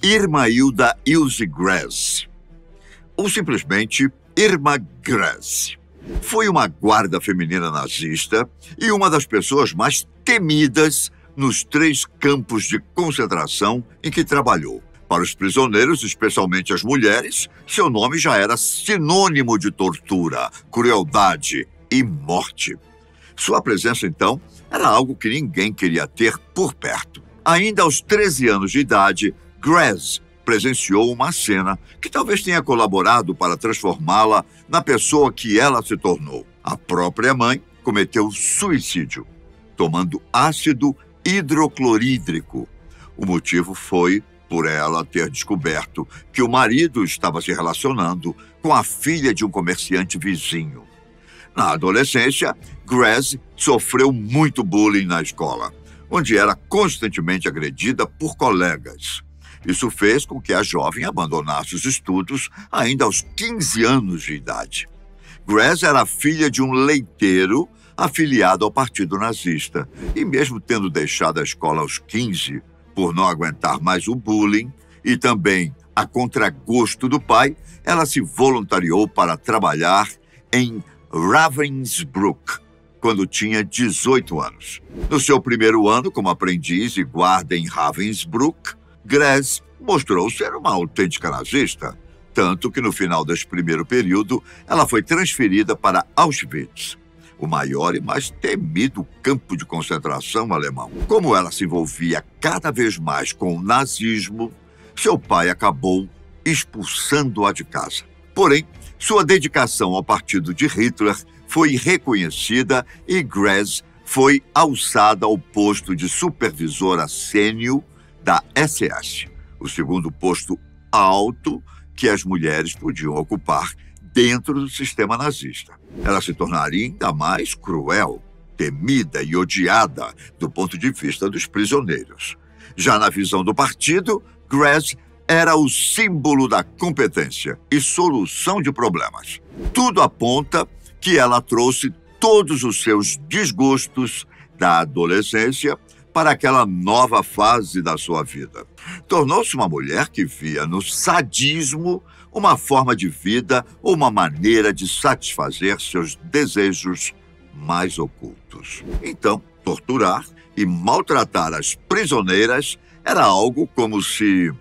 Irma Hilda Ilse Gress, ou simplesmente Irma Gress. Foi uma guarda feminina nazista e uma das pessoas mais temidas nos 3 campos de concentração em que trabalhou. Para os prisioneiros, especialmente as mulheres, seu nome já era sinônimo de tortura, crueldade e morte. Sua presença, então, era algo que ninguém queria ter por perto. Ainda aos 13 anos de idade, Gress presenciou uma cena que talvez tenha colaborado para transformá-la na pessoa que ela se tornou. A própria mãe cometeu suicídio, tomando ácido hidroclorídrico. O motivo foi por ela ter descoberto que o marido estava se relacionando com a filha de um comerciante vizinho. Na adolescência, Gress sofreu muito bullying na escola, onde era constantemente agredida por colegas. Isso fez com que a jovem abandonasse os estudos ainda aos 15 anos de idade. Gress era filha de um leiteiro afiliado ao Partido Nazista e, mesmo tendo deixado a escola aos 15, por não aguentar mais o bullying e também a contragosto do pai, ela se voluntariou para trabalhar em Ravensbrück, quando tinha 18 anos. No seu primeiro ano como aprendiz e guarda em Ravensbrück, Gress mostrou ser uma autêntica nazista, tanto que no final desse primeiro período ela foi transferida para Auschwitz, o maior e mais temido campo de concentração alemão. Como ela se envolvia cada vez mais com o nazismo, seu pai acabou expulsando-a de casa. Porém, sua dedicação ao partido de Hitler foi reconhecida e Gress foi alçada ao posto de supervisora sênior da SS, o segundo posto alto que as mulheres podiam ocupar dentro do sistema nazista. Ela se tornaria ainda mais cruel, temida e odiada do ponto de vista dos prisioneiros. Já na visão do partido, Gress era o símbolo da competência e solução de problemas. Tudo aponta que ela trouxe todos os seus desgostos da adolescência para aquela nova fase da sua vida. Tornou-se uma mulher que via no sadismo uma forma de vida ou uma maneira de satisfazer seus desejos mais ocultos. Então, torturar e maltratar as prisioneiras era algo como se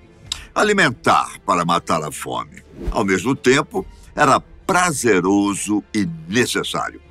alimentar para matar a fome. Ao mesmo tempo, era prazeroso e necessário.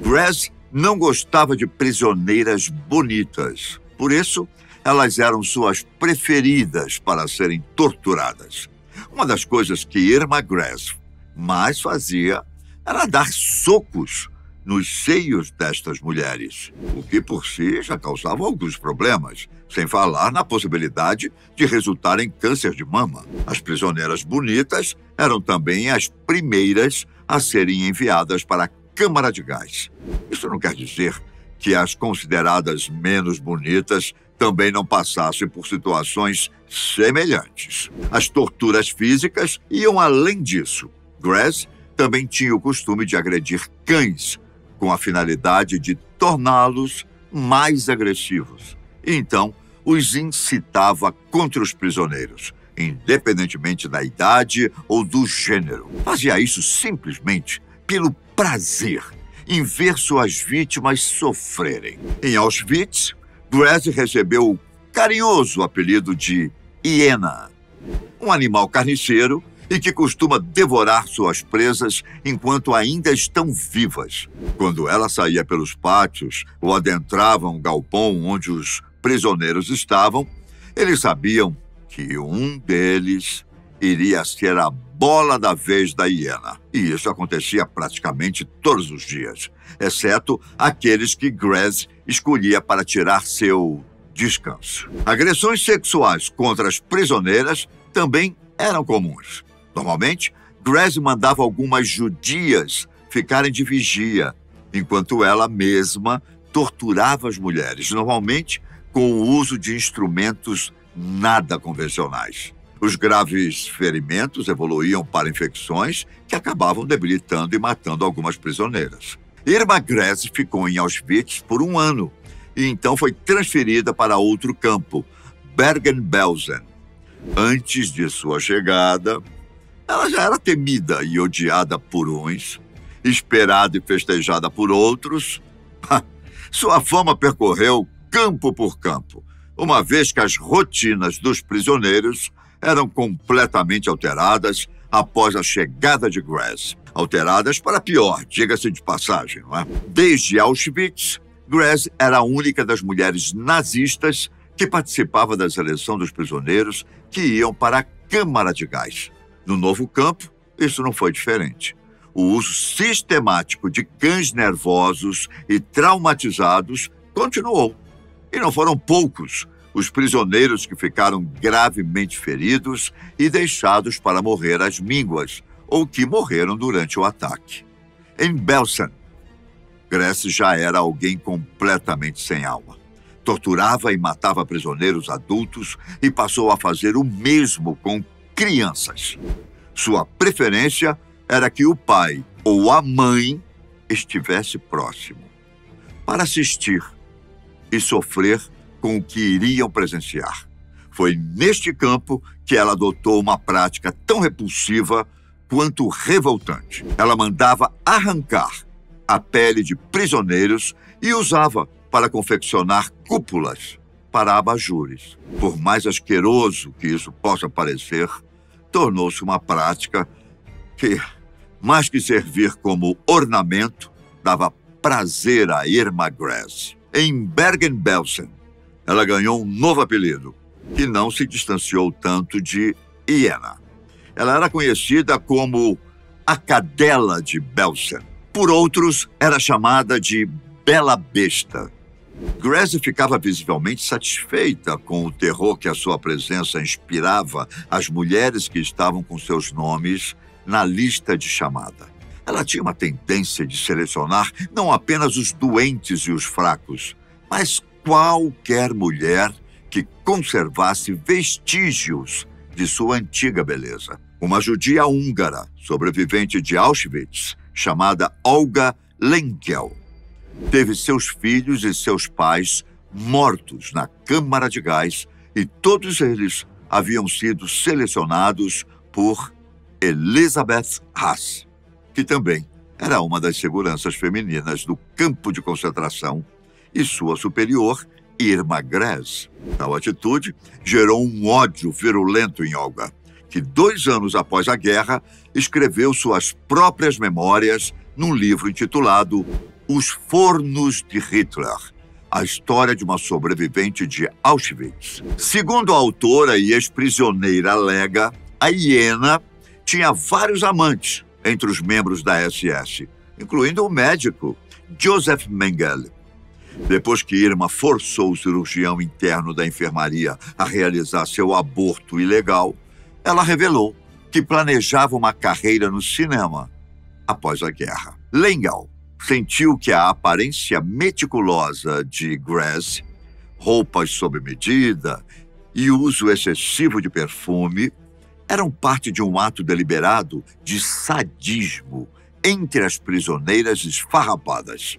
Gress não gostava de prisioneiras bonitas. Por isso, elas eram suas preferidas para serem torturadas. Uma das coisas que Irma Gress mais fazia era dar socos nos seios destas mulheres, o que por si já causava alguns problemas, sem falar na possibilidade de resultar em câncer de mama. As prisioneiras bonitas eram também as primeiras a serem enviadas para a câmara de gás. Isso não quer dizer que as consideradas menos bonitas também não passassem por situações semelhantes. As torturas físicas iam além disso. Gress também tinha o costume de agredir cães, com a finalidade de torná-los mais agressivos. Então, os incitava contra os prisioneiros, independentemente da idade ou do gênero. Fazia isso simplesmente pelo prazer em ver suas vítimas sofrerem. Em Auschwitz, Gress recebeu o carinhoso apelido de hiena, um animal carniceiro e que costuma devorar suas presas enquanto ainda estão vivas. Quando ela saía pelos pátios ou adentrava um galpão onde os prisioneiros estavam, eles sabiam que um deles iria ser a bola da vez da hiena. E isso acontecia praticamente todos os dias, exceto aqueles que Gress escolhia para tirar seu descanso. Agressões sexuais contra as prisioneiras também eram comuns. Normalmente, Gress mandava algumas judias ficarem de vigia, enquanto ela mesma torturava as mulheres, normalmente com o uso de instrumentos nada convencionais. Os graves ferimentos evoluíam para infecções que acabavam debilitando e matando algumas prisioneiras. Irma Gress ficou em Auschwitz por 1 ano e então foi transferida para outro campo, Bergen-Belsen. Antes de sua chegada, ela já era temida e odiada por uns, esperada e festejada por outros. Sua fama percorreu campo por campo, uma vez que as rotinas dos prisioneiros eram completamente alteradas após a chegada de Grace. Alteradas para pior, diga-se de passagem, não é? Desde Auschwitz, Grace era a única das mulheres nazistas que participava da seleção dos prisioneiros que iam para a Câmara de Gás. No novo campo, isso não foi diferente. O uso sistemático de cães nervosos e traumatizados continuou. E não foram poucos os prisioneiros que ficaram gravemente feridos e deixados para morrer às mínguas, ou que morreram durante o ataque. Em Belsen, Grace já era alguém completamente sem alma. Torturava e matava prisioneiros adultos e passou a fazer o mesmo com crianças. Sua preferência era que o pai ou a mãe estivesse próximo, para assistir e sofrer com o que iriam presenciar. Foi neste campo que ela adotou uma prática tão repulsiva quanto revoltante. Ela mandava arrancar a pele de prisioneiros e usava para confeccionar cúpulas para abajures. Por mais asqueroso que isso possa parecer, tornou-se uma prática que, mais que servir como ornamento, dava prazer a Irma Gress. Em Bergen-Belsen, ela ganhou um novo apelido, que não se distanciou tanto de hiena. Ela era conhecida como a Cadela de Belsen. Por outros, era chamada de Bela Besta. Grace ficava visivelmente satisfeita com o terror que a sua presença inspirava às mulheres que estavam com seus nomes na lista de chamada. Ela tinha uma tendência de selecionar não apenas os doentes e os fracos, mas qualquer mulher que conservasse vestígios de sua antiga beleza. Uma judia húngara, sobrevivente de Auschwitz, chamada Olga Lenkel, teve seus filhos e seus pais mortos na Câmara de Gás e todos eles haviam sido selecionados por Elisabeth Haas, que também era uma das seguranças femininas do campo de concentração, e sua superior, Irma Gress. Tal atitude gerou um ódio virulento em Olga, que 2 anos após a guerra escreveu suas próprias memórias num livro intitulado Os Fornos de Hitler, a história de uma sobrevivente de Auschwitz. Segundo a autora e ex-prisioneira alega, a hiena tinha vários amantes entre os membros da SS, incluindo o médico Joseph Mengele. Depois que Irma forçou o cirurgião interno da enfermaria a realizar seu aborto ilegal, ela revelou que planejava uma carreira no cinema após a guerra. Lengal sentiu que a aparência meticulosa de Grace, roupas sob medida e uso excessivo de perfume eram parte de um ato deliberado de sadismo entre as prisioneiras esfarrapadas.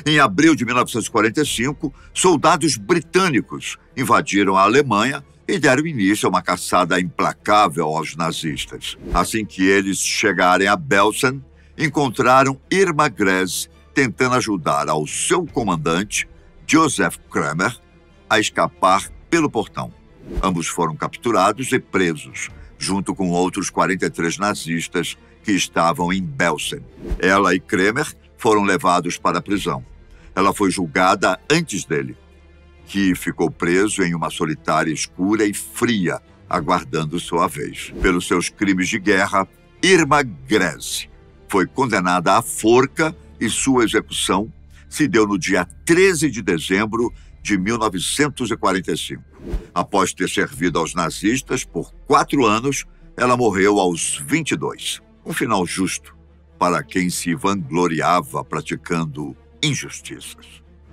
Em abril de 1945, soldados britânicos invadiram a Alemanha e deram início a uma caçada implacável aos nazistas. Assim que eles chegarem a Belsen, encontraram Irma Gress tentando ajudar ao seu comandante, Joseph Kramer, a escapar pelo portão. Ambos foram capturados e presos, junto com outros 43 nazistas que estavam em Belsen. Ela e Kramer foram levados para a prisão. Ela foi julgada antes dele, que ficou preso em uma solitária escura e fria, aguardando sua vez. Pelos seus crimes de guerra, Irma Gress foi condenada à forca e sua execução se deu no dia 13 de dezembro de 1945. Após ter servido aos nazistas por 4 anos, ela morreu aos 22. Um final justo para quem se vangloriava praticando injustiças.